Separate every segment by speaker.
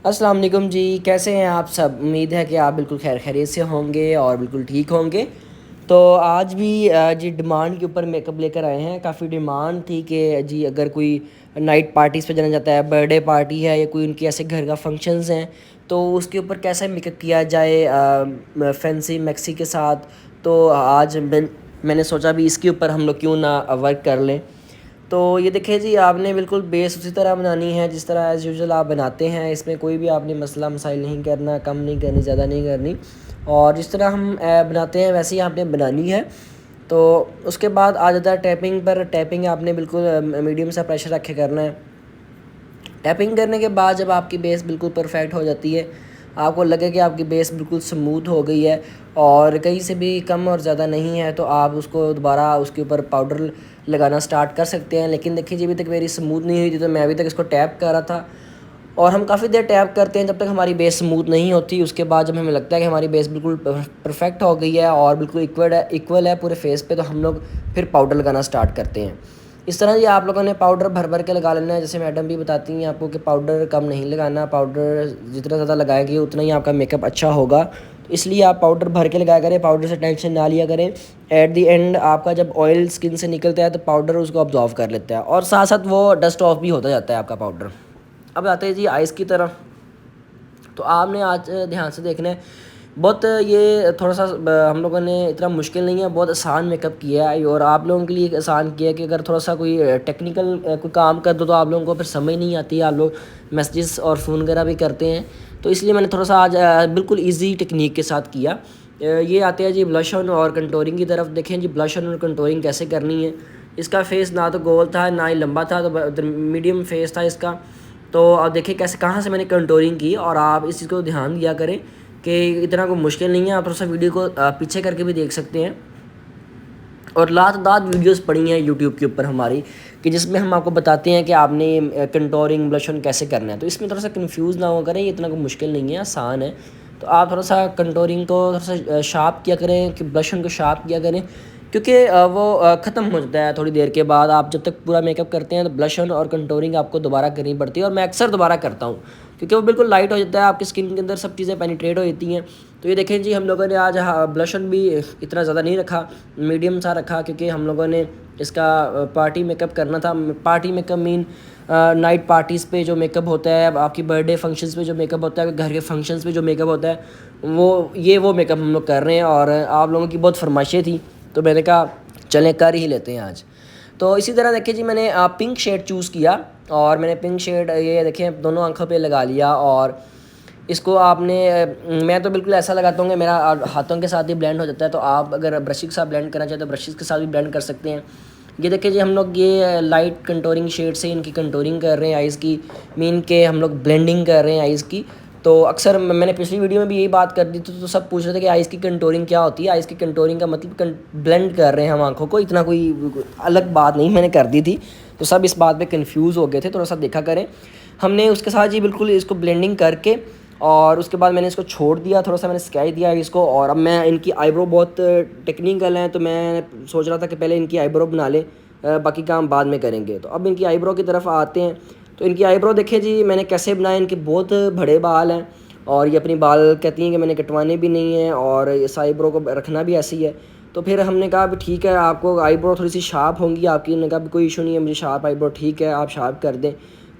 Speaker 1: अस्सलाम वालेकुम जी। कैसे हैं आप सब? उम्मीद है कि आप बिल्कुल खैर खैरियत से होंगे और बिल्कुल ठीक होंगे। तो आज भी जी डिमांड के ऊपर मेकअप लेकर आए हैं। काफ़ी डिमांड थी कि जी अगर कोई नाइट पार्टीज़ पे जाना चाहता है, बर्थडे पार्टी है या कोई उनके ऐसे घर का फंक्शंस हैं, तो उसके ऊपर कैसे मेकअप किया जाए फैंसी मैक्सी के साथ। तो आज मैंने सोचा भी इसके ऊपर हम लोग क्यों ना वर्क कर लें। तो ये देखिए जी, आपने बिल्कुल बेस उसी तरह बनानी है जिस तरह एज़ यूजुअल आप बनाते हैं। इसमें कोई भी आपने मसला मसाइल नहीं करना, कम नहीं करनी, ज़्यादा नहीं करनी, और जिस तरह हम बनाते हैं वैसे ही आपने बनानी है। तो उसके बाद आ जाता है टैपिंग पर। टैपिंग आपने बिल्कुल मीडियम सा प्रेशर रखे करना है। टैपिंग करने के बाद जब आपकी बेस बिल्कुल परफेक्ट हो जाती है, आपको लगे कि आपकी बेस बिल्कुल स्मूथ हो गई है और कहीं से भी कम और ज़्यादा नहीं है, तो आप उसको दोबारा उसके ऊपर पाउडर लगाना स्टार्ट कर सकते हैं। लेकिन देखिए जी, अभी तक मेरी स्मूथ नहीं हुई थी, तो मैं अभी तक इसको टैप कर रहा था और हम काफ़ी देर टैप करते हैं जब तक हमारी बेस स्मूथ नहीं होती। उसके बाद जब हमें लगता है कि हमारी बेस बिल्कुल परफेक्ट हो गई है और बिल्कुल इक्वल है पूरे फेस पे, तो हम लोग फिर पाउडर लगाना स्टार्ट करते हैं। इस तरह ये आप लोगों ने पाउडर भर भर के लगा लेना है। जैसे मैडम भी बताती हैं आपको कि पाउडर कम नहीं लगाना, पाउडर जितना ज़्यादा लगाएंगे उतना ही आपका मेकअप अच्छा होगा। तो इसलिए आप पाउडर भर के लगाया करें, पाउडर से टेंशन ना लिया करें। एट दी एंड आपका जब ऑयल स्किन से निकलता है तो पाउडर उसको ऑब्जॉर्व कर लेता है और साथ साथ वो डस्ट ऑफ भी होता जाता है आपका पाउडर। अब आते हैं जी आइज़ की तरफ। तो आपने आज ध्यान से देखना है। बहुत ये थोड़ा सा हम लोगों ने इतना मुश्किल नहीं है, बहुत आसान मेकअप किया है और आप लोगों के लिए आसान किया है कि अगर थोड़ा सा कोई टेक्निकल कोई काम कर दो तो आप लोगों को फिर समझ नहीं आती है, आप लोग मैसेजेस और फ़ोन वगैरह भी करते हैं। तो इसलिए मैंने थोड़ा सा आज बिल्कुल ईजी टेक्निक के साथ किया। ये आते हैं जी ब्लश ऑन और कंटोरिंग की तरफ। देखें जी, ब्लश ऑन और कंटोरिंग कैसे करनी है। इसका फेस ना तो गोल था ना ही लंबा था, तो मीडियम फेस था इसका। तो अब देखिए कैसे कहाँ से मैंने कंटोरिंग की, और आप इस चीज़ को ध्यान दिया करें कि इतना कोई मुश्किल नहीं है। आप थोड़ा सा वीडियो को पीछे करके भी देख सकते हैं। और लातदात वीडियोस पड़ी हैं यूट्यूब के ऊपर हमारी, कि जिसमें हम आपको बताते हैं कि आपने कंटोरिंग ब्लश ऑन कैसे करना है। तो इसमें थोड़ा सा कंफ्यूज ना हो करें, ये इतना कोई मुश्किल नहीं है, आसान है। तो आप थोड़ा सा कंटोरिंग को थोड़ा सा शार्प किया करें, कि ब्लश ऑन को शार्प किया करें, क्योंकि वो ख़त्म हो जाता है थोड़ी देर के बाद। आप जब तक पूरा मेकअप करते हैं तो ब्लश ऑन और कंटोरिंग आपको दोबारा करनी पड़ती है, और मैं अक्सर दोबारा करता हूँ क्योंकि वो बिल्कुल लाइट हो जाता है, आपकी स्किन के अंदर सब चीज़ें पेनिट्रेट हो जाती हैं। तो ये देखें जी, हम लोगों ने आज ब्लश ऑन भी इतना ज़्यादा नहीं रखा, मीडियम सा रखा, क्योंकि हम लोगों ने इसका पार्टी मेकअप करना था। Party makeup mean night parties पे जो मेकअप होता है, आपकी बर्थडे फंक्शंस पे जो मेकअप होता है, घर के फंक्शंस पे जो मेकअप होता है, वो मेकअप हम लोग कर रहे हैं। और आप लोगों की बहुत फरमाइशें थी, तो मैंने कहा चलें कर ही लेते हैं आज। तो इसी तरह देखिए जी, मैंने पिंक शेड चूज़ किया और मैंने पिंक शेड ये देखें दोनों आँखों पे लगा लिया। और इसको आपने मैं तो बिल्कुल ऐसा लगाता हूँ कि मेरा हाथों के साथ ही ब्लेंड हो जाता है। तो आप अगर ब्रश के साथ ब्लेंड करना चाहते तो ब्रश के साथ भी ब्लेंड कर सकते हैं। ये देखिए जी, हम लोग ये लाइट कंटोरिंग शेड से इनकी कंटोरिंग कर रहे हैं आइज़ की, मीन के हम लोग ब्लेंडिंग कर रहे हैं आइज़ की। तो अक्सर मैंने पिछली वीडियो में भी यही बात कर दी थी, तो सब पूछ रहे थे कि आइज़ की कंटोरिंग क्या होती है। आइज़ की कंटोरिंग का मतलब ब्लेंड कर रहे हैं हम आँखों को, इतना कोई अलग बात नहीं मैंने कर दी थी। तो सब इस बात पे कंफ्यूज हो गए थे, थोड़ा सा देखा करें। हमने उसके साथ जी बिल्कुल इसको ब्लेंडिंग करके, और उसके बाद मैंने इसको छोड़ दिया, थोड़ा सा मैंने स्केच दिया इसको। और अब मैं इनकी आईब्रो बहुत टेक्निकल हैं, तो मैं सोच रहा था कि पहले इनकी आईब्रो बना लें, बाकी काम बाद में करेंगे। तो अब इनकी आईब्रो की तरफ आते हैं। तो इनकी आईब्रो देखिए जी मैंने कैसे बनाए। इनके बहुत बड़े बाल हैं और ये अपनी बाल कहती हैं कि मैंने कटवाने भी नहीं है, और इस आईब्रो को रखना भी ऐसी है। तो फिर हमने कहा भी ठीक है, आपको आईब्रो थोड़ी सी शार्प होंगी आपकी। इन्होंने कहा भी कोई इशू नहीं है, मुझे शार्प आईब्रो ठीक है, आप शार्प कर दें।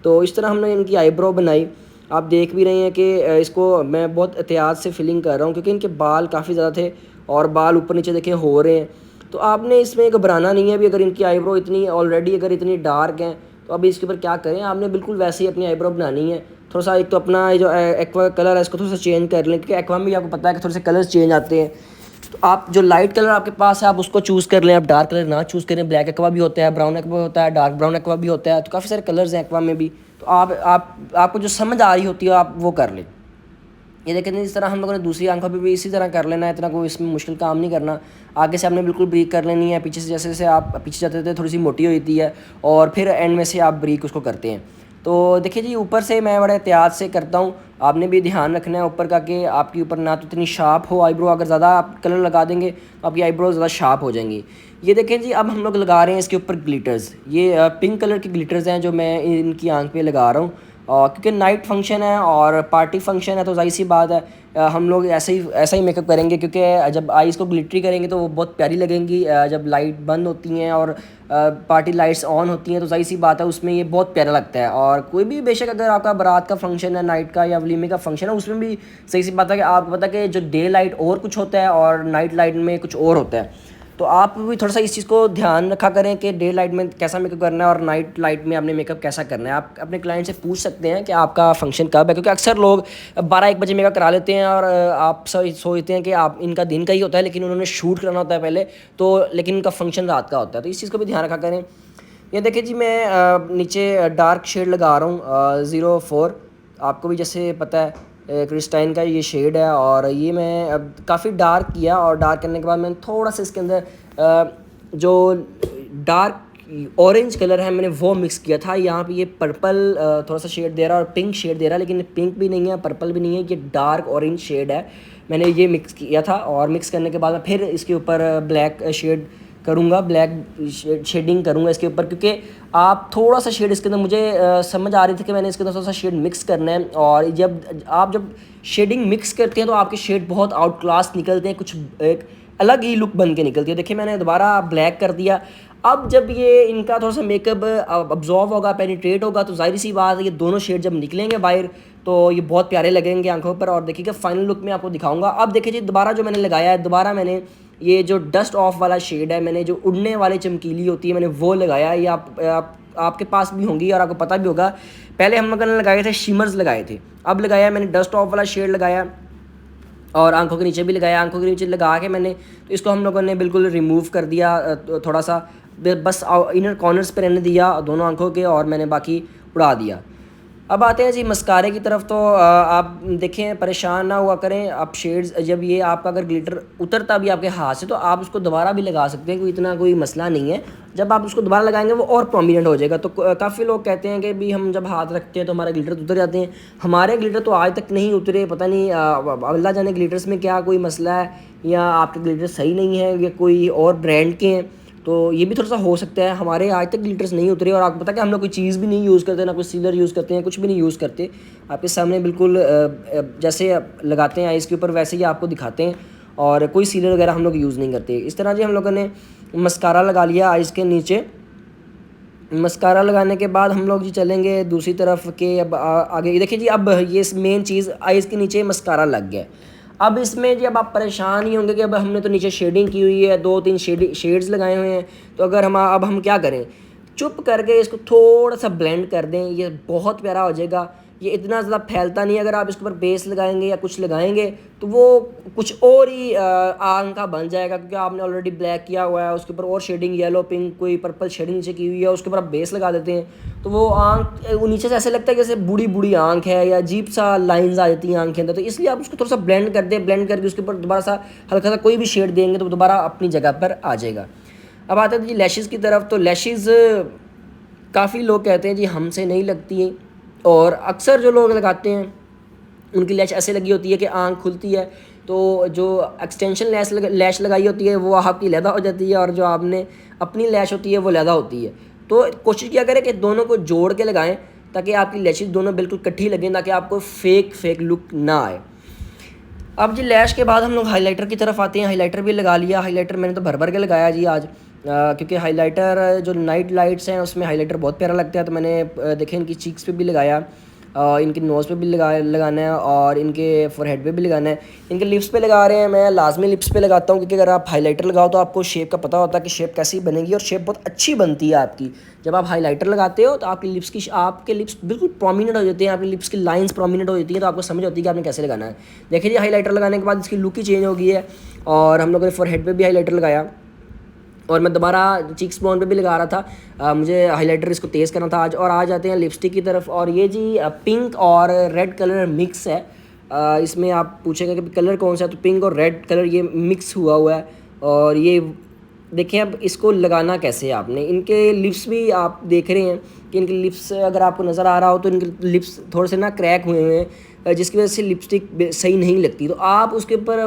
Speaker 1: तो इस तरह हमने इनकी आईब्रो बनाई। आप देख भी रहे हैं कि इसको मैं बहुत एहतियात से फिलिंग कर रहा हूँ, क्योंकि इनके बाल काफ़ी ज़्यादा थे और बाल ऊपर नीचे देखें हो रहे हैं। तो आपने इसमें घबराना नहीं है भी, अगर इनकी आईब्रो इतनी ऑलरेडी अगर इतनी डार्क हैं तो अभी इसके ऊपर क्या करें। आपने बिल्कुल वैसे ही अपनी आईब्रो बनानी है। थोड़ा सा एक तो अपना जो एक्वा कलर है इसको थोड़ा सा चेंज कर लें, क्योंकि एक्वा में भी आपको पता है कि थोड़े से कलर्स चेंज आते हैं। तो आप जो लाइट कलर आपके पास है आप उसको चूज़ कर लें, आप डार्क कलर ना चूज़ करें। ब्लैक एक्वा भी होता है, ब्राउन एक्वा होता है, डार्क ब्राउन एक्वा भी होता है, तो काफ़ी सारे कलर्स हैं एक्वा में भी। तो आपको जो समझ आ रही होती है आप वो कर लें। ये देखें इस तरह हम लोगों ने दूसरी आंखों पे भी इसी तरह कर लेना है, इतना कोई इसमें मुश्किल काम नहीं करना। आगे से आपने बिल्कुल ब्रीक कर लेनी है, पीछे से जैसे जैसे आप पीछे जाते थे थोड़ी सी मोटी हो जाती है, और फिर एंड में से आप ब्रीक उसको करते हैं। तो देखिए जी, ऊपर से मैं बड़े एहतियात से करता हूँ, आपने भी ध्यान रखना है ऊपर का कि आपकी ऊपर ना तो इतनी शार्प हो आईब्रो। अगर ज़्यादा आप कलर लगा देंगे तो आपकी आईब्रो ज़्यादा शार्प हो जाएंगी। ये देखें जी, अब हम लोग लगा रहे हैं इसके ऊपर ग्लिटर्स। ये पिंक कलर की ग्लिटर्स हैं जो मैं इनकी आंख पे लगा रहा हूँ। और क्योंकि नाइट फंक्शन है और पार्टी फंक्शन है तो ज़ाहिर सी बात है हम लोग ऐसा ही मेकअप करेंगे, क्योंकि जब आइज़ को ग्लिटरी करेंगे तो वो बहुत प्यारी लगेंगी। जब लाइट बंद होती हैं और पार्टी लाइट्स ऑन होती हैं तो ज़ाहिर सी बात है उसमें ये बहुत प्यारा लगता है। और कोई भी बेशक अगर आपका बारात का फंक्शन है, नाइट का या वलीमे का फंक्शन है, उसमें भी सही सी बात है कि आपको पता है कि जो डे लाइट और कुछ होता है और नाइट लाइट में कुछ और होता है। तो आप भी थोड़ा सा इस चीज़ को ध्यान रखा करें कि डे लाइट में कैसा मेकअप करना है और नाइट लाइट में आपने मेकअप कैसा करना है। आप अपने क्लाइंट से पूछ सकते हैं कि आपका फंक्शन कब है, क्योंकि अक्सर लोग 12-1 बजे मेकअप करा लेते हैं और आप सोचते हैं कि आप इनका दिन का ही होता है लेकिन उन्होंने शूट करना होता है पहले, तो लेकिन इनका फंक्शन रात का होता है। तो इस चीज़ को भी ध्यान रखा करें। ये देखिए जी, मैं नीचे डार्क शेड लगा रहा हूँ 04। आपको भी जैसे पता है क्रिस्टाइन का ये शेड है, और ये मैं अब काफ़ी डार्क किया और डार्क करने के बाद मैंने थोड़ा सा इसके अंदर जो डार्क ऑरेंज कलर है मैंने वो मिक्स किया था। यहाँ पे ये पर्पल थोड़ा सा शेड दे रहा है और पिंक शेड दे रहा है, लेकिन पिंक भी नहीं है, पर्पल भी नहीं है, ये डार्क ऑरेंज शेड है। मैंने ये मिक्स किया था और मिक्स करने के बाद मैं फिर इसके ऊपर ब्लैक शेड करूँगा, ब्लैक शेडिंग करूँगा इसके ऊपर, क्योंकि आप थोड़ा सा शेड इसके अंदर मुझे समझ आ रही थी कि मैंने इसके अंदर थोड़ा सा शेड मिक्स करना है। और जब शेडिंग मिक्स करते हैं तो आपके शेड बहुत आउट क्लास निकलते हैं, कुछ एक अलग ही लुक बन के निकलती है। देखिए मैंने दोबारा ब्लैक कर दिया। अब जब ये इनका थोड़ा सा मेकअप अब्जॉर्व होगा, पेनिट्रेट होगा, तो जाहिर सी बात है ये दोनों शेड जब निकलेंगे बाहर तो ये बहुत प्यारे लगेंगे आंखों पर। और देखिएगा फाइनल लुक में आपको दिखाऊंगा। अब देखिए जी, दोबारा जो मैंने लगाया है, दोबारा मैंने ये जो डस्ट ऑफ वाला शेड है, मैंने जो उड़ने वाली चमकीली होती है मैंने वो लगाया है। ये आपके पास भी होंगी और आपको पता भी होगा। पहले हम लोगों ने लगाए थे शिमर्स लगाए थे, अब लगाया मैंने डस्ट ऑफ वाला शेड लगाया और आंखों के नीचे भी लगाया। आंखों के नीचे लगा के मैंने तो इसको हम लोगों ने बिल्कुल रिमूव कर दिया, थोड़ा सा बस इनर कॉर्नर्स पे रहने दिया दोनों आंखों के, और मैंने बाकी उड़ा दिया। अब आते हैं जी मस्कारे की तरफ। तो आप देखें, परेशान ना हुआ करें। आप शेड्स जब ये आपका अगर ग्लिटर उतरता भी आपके हाथ से तो आप उसको दोबारा भी लगा सकते हैं, कोई इतना कोई मसला नहीं है। जब आप उसको दोबारा लगाएंगे वो और प्रोमिनेंट हो जाएगा। तो काफ़ी लोग कहते हैं कि भी हम जब हाथ रखते हैं तो हमारे ग्लिटर उतर जाते हैं। हमारे ग्लिटर तो आज तक नहीं उतरे, पता नहीं अल्लाह जाने ग्लिटर्स में क्या कोई मसला है, या आपके ग्लिटर सही नहीं है या कोई और ब्रांड के हैं, तो ये भी थोड़ा सा हो सकता है। हमारे आज तक ग्लिटर्स नहीं उतरे, और आपको पता है कि हम लोग कोई चीज़ भी नहीं यूज़ करते, ना कोई सीलर यूज़ करते हैं, कुछ भी नहीं यूज़ करते। आपके सामने बिल्कुल जैसे लगाते हैं आइस के ऊपर वैसे ही आपको दिखाते हैं, और कोई सीलर वगैरह हम लोग यूज़ नहीं करते। इस तरह जी हम लोगों ने मस्कारा लगा लिया आइस के नीचे। मस्कारा लगाने के बाद हम लोग जी चलेंगे दूसरी तरफ के। अब आगे देखिए जी, अब ये मेन चीज़ आइस के नीचे मस्कारा लग गया। अब इसमें जब आप परेशान ही होंगे कि अब हमने तो नीचे शेडिंग की हुई है, 2-3 शेड्स लगाए हुए हैं, तो अगर अब हम क्या करें, चुप करके इसको थोड़ा सा ब्लेंड कर दें, ये बहुत प्यारा हो जाएगा। ये इतना ज़्यादा फैलता नहीं है। अगर आप इसके ऊपर बेस लगाएंगे या कुछ लगाएंगे तो वो कुछ और ही आंख का बन जाएगा, क्योंकि आपने ऑलरेडी ब्लैक किया हुआ है, उसके ऊपर और शेडिंग येलो पिंक कोई पर्पल शेडिंग नीचे की हुई है, उसके ऊपर आप बेस लगा देते हैं तो वो आंख नीचे से ऐसे लगता है जैसे बूढ़ी बूढ़ी आंख है, या अजीब सा लाइंस आ जाती हैं आंख के अंदर। तो इसलिए आप उसको थोड़ा सा ब्लेंड कर दें, ब्लेंड करके उसके ऊपर दोबारा सा हल्का सा कोई भी शेड देंगे तो दोबारा अपनी जगह पर आ जाएगा। अब आते हैं जी लैशेज़ की तरफ। तो लैशेज़ काफ़ी लोग कहते हैं जी हमसे नहीं लगती हैं, और अक्सर जो लोग लगाते हैं उनकी लैश ऐसे लगी होती है कि आंख खुलती है, तो जो एक्सटेंशन लैश लगाई होती है वो आपकी लैदा हो जाती है, और जो आपने अपनी लैश होती है वो लैदा होती है। तो कोशिश किया करें कि दोनों को जोड़ के लगाएं ताकि आपकी लैशेज़ दोनों बिल्कुल इकट्ठी लगें, ताकि आपको फेक लुक ना आए। अब जी लैश के बाद हम लोग हाइलाइटर की तरफ आते हैं। हाइलाइटर भी लगा लिया। हाइलाइटर मैंने तो भर भर के लगाया जी आज, क्योंकि हाइलाइटर जो नाइट लाइट्स हैं उसमें हाइलाइटर बहुत प्यारा लगता है। तो मैंने देखे इनकी चीक्स पे भी लगाया, इनके नोज़ पे भी लगाना है, और इनके फोरहेड पे भी लगाना है। इनके लिप्स पे लगा रहे हैं, मैं लाजमी लिप्स पे लगाता हूँ, क्योंकि अगर आप हाइलाइटर लगाओ तो आपको शेप का पता होता है कि शेप कैसी बनेगी, और शेप बहुत अच्छी बनती है आपकी। जब आप हाइलाइटर लगाते हो तो आपके लिप्स बिल्कुल प्रोमिनेंट हो जाते हैं, आपके लिप्स की लाइंस प्रोमिनेंट हो जाती हैं, तो आपको समझ होती है कि आपने कैसे लगाना है। देखिए जी, हाइलाइटर लगाने के बाद इसकी लुक ही चेंज हो गई है, और हम लोगों ने फोरहेड पे भी हाइलाइटर लगाया, और मैं दोबारा चीक्स बोन पे भी लगा रहा था। मुझे हाइलाइटर इसको तेज़ करना था आज। और आ जाते हैं लिपस्टिक की तरफ। और ये जी पिंक और रेड कलर मिक्स है। इसमें आप पूछेंगे कि कलर कौन सा है, तो पिंक और रेड कलर ये मिक्स हुआ है। और ये देखें अब इसको लगाना कैसे है आपने। इनके लिप्स भी आप देख रहे हैं कि इनके लिप्स अगर आपको नज़र आ रहा हो तो इनके लिप्स थोड़े से ना क्रैक हुए हुए हैं, जिसकी वजह से लिपस्टिक सही नहीं लगती। तो आप उसके ऊपर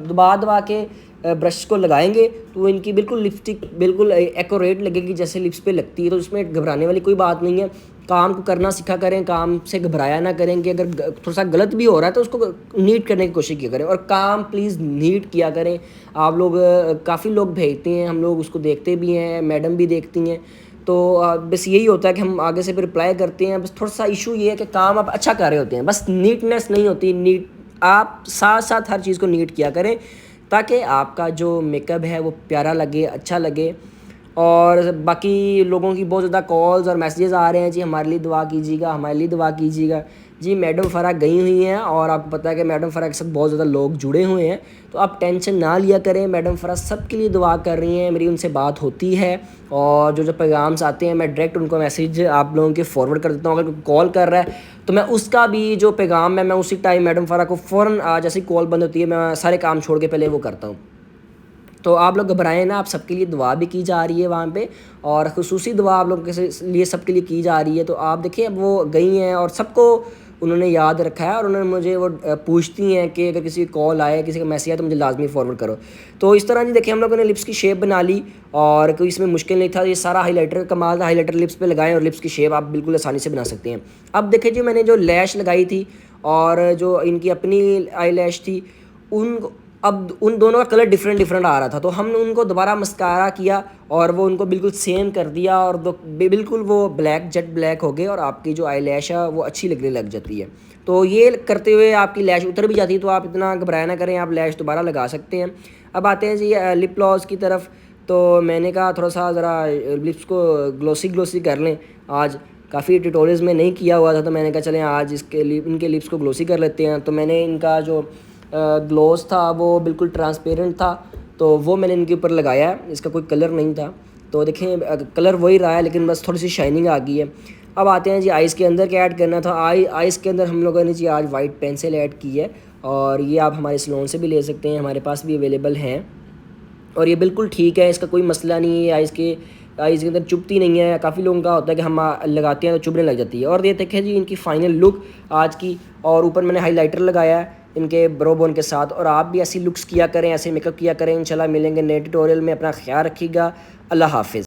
Speaker 1: दबा के ब्रश को लगाएंगे तो इनकी बिल्कुल लिपस्टिक बिल्कुल एक्यूरेट लगेगी जैसे लिप्स पे लगती है। तो इसमें घबराने वाली कोई बात नहीं है। काम को करना सीखा करें, काम से घबराया ना करें कि अगर थोड़ा सा गलत भी हो रहा है तो उसको नीट करने की कोशिश किया करें, और काम प्लीज़ नीट किया करें। आप लोग काफ़ी लोग भेजते हैं, हम लोग उसको देखते भी हैं, मैडम भी देखती हैं, तो बस यही होता है कि हम आगे से फिर रिप्लाई करते हैं। बस थोड़ा सा इशू ये है कि काम आप अच्छा कर रहे होते हैं, बस नीटनेस नहीं होती। नीट आप साथ साथ हर चीज़ को नीट किया करें ताकि आपका जो मेकअप है वो प्यारा लगे, अच्छा लगे। और बाकी लोगों की बहुत ज़्यादा कॉल्स और मैसेजेस आ रहे हैं, जी हमारे लिए दुआ कीजिएगा, हमारे लिए दुआ कीजिएगा। जी मैडम फ़रा गई हुई हैं और आपको पता है कि मैडम फ़रा के साथ बहुत ज़्यादा लोग जुड़े हुए हैं, तो आप टेंशन ना लिया करें। मैडम फ़रा सबके लिए दुआ कर रही हैं, मेरी उनसे बात होती है, और जो जो पैगाम्स आते हैं मैं डायरेक्ट उनको मैसेज आप लोगों के फॉरवर्ड कर देता हूँ। अगर कोई कॉल कर रहा है तो मैं उसका भी जो पैगाम है मैं उसी टाइम मैडम फ़रा को फ़ौरन जैसे ही कॉल बंद होती है मैं सारे काम छोड़ के पहले वो करता हूँ। तो आप लोग घबराएं ना, आप सबके लिए दुआ भी की जा रही है वहाँ पे, और खुसूसी दुआ आप लोगों के लिए सबके लिए की जा रही है। तो आप देखिए अब वो गई हैं और सबको उन्होंने याद रखा है, और उन्होंने मुझे वो पूछती हैं कि अगर किसी की कॉल आए, किसी का मैसेज आए तो मुझे लाजमी फॉरवर्ड करो। तो इस तरह जी देखिए हम लोगों ने लिप्स की शेप बना ली, और कोई इसमें मुश्किल नहीं था। ये सारा हाईलाइटर का कमाल था, हाईलाइटर लिप्स पे लगाएं और लिप्स की शेप आप बिल्कुल आसानी से बना सकते हैं। अब देखिए जी मैंने जो लैश लगाई थी और जो इनकी अपनी आई लैश थी, उन अब उन दोनों का कलर डिफरेंट डिफरेंट आ रहा था, तो हमने उनको दोबारा मस्कारा किया और वो उनको बिल्कुल सेम कर दिया, और बिल्कुल वो ब्लैक जेट ब्लैक हो गए, और आपकी जो आई लैश है वो अच्छी लगने लग जाती है। तो ये करते हुए आपकी लैश उतर भी जाती है, तो आप इतना घबराया ना करें, आप लैश दोबारा लगा सकते हैं। अब आते हैं जी लिप ग्लॉस की तरफ। तो मैंने कहा थोड़ा सा ज़रा लिप्स को ग्लोसी ग्लोसी कर लें आज, काफ़ी ट्यूटोरियल्स में नहीं किया हुआ था, तो मैंने कहा चलें आज इनके लिप्स को ग्लोसी कर लेते हैं। तो मैंने इनका जो ग्लोस था वो बिल्कुल ट्रांसपेरेंट था, तो वो मैंने इनके ऊपर लगाया है, इसका कोई कलर नहीं था। तो देखें कलर वही रहा है, लेकिन बस थोड़ी सी शाइनिंग आ गई है। अब आते हैं जी आइज़ के अंदर क्या ऐड करना था। आइज़ के अंदर हम लोगों ने जी आज वाइट पेंसिल ऐड की है, और ये आप हमारे सलोन से भी ले सकते हैं, हमारे पास भी अवेलेबल हैं, और ये बिल्कुल ठीक है, इसका कोई मसला नहीं है। आइज़ के अंदर चुभती नहीं है। काफ़ी लोगों का होता है कि हम लगाते हैं तो चुभने लग जाती है। और ये देखें जी इनकी फ़ाइनल लुक आज की, और ऊपर मैंने हाइलाइटर लगाया है इनके ब्रो बोन के साथ। और आप भी ऐसी लुक्स किया करें, ऐसे मेकअप किया करें। इंशाल्लाह मिलेंगे नए ट्यूटोरियल में, अपना ख्याल रखिएगा। अल्लाह हाफ़िज़।